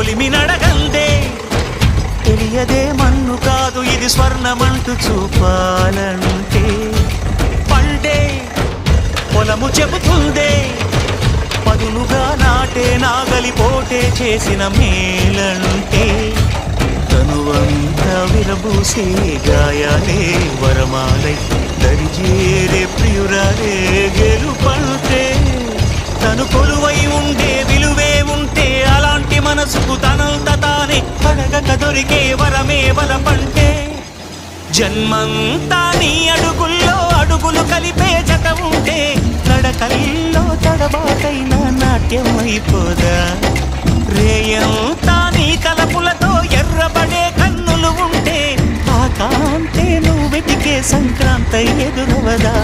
కొలిమి నడగందే తెలియదే మన్ను కాదు ఇది స్వర్ణమంటూ చూపాలంటే పండే పొలము చెబుతుందే పదునుగా నాటే నాగలి పోటే చేసిన మేలంటే తనువంతా విరబూసే గాయాలే వరమాలై దరిజేరే ప్రియురాలే గెలుపంటే తను కొలువై ఉండే విలువే ఉంటే అలాంటి మనసుకు తనంత తానే అడగక దొరికే వరమే వరపంటే జన్మంతా నీ అడుగుల్లో అడుగులు కలిపే జత ఉంటే నడకల్లో తడబాటైన నాట్యం అయిపోదా రేయంతా నీ తలపులతో ఎర్రబడే కన్నులు ఉంటే ఆ కాంతే నువ్వు వెతికే సంక్రాంతి ఎదురవదా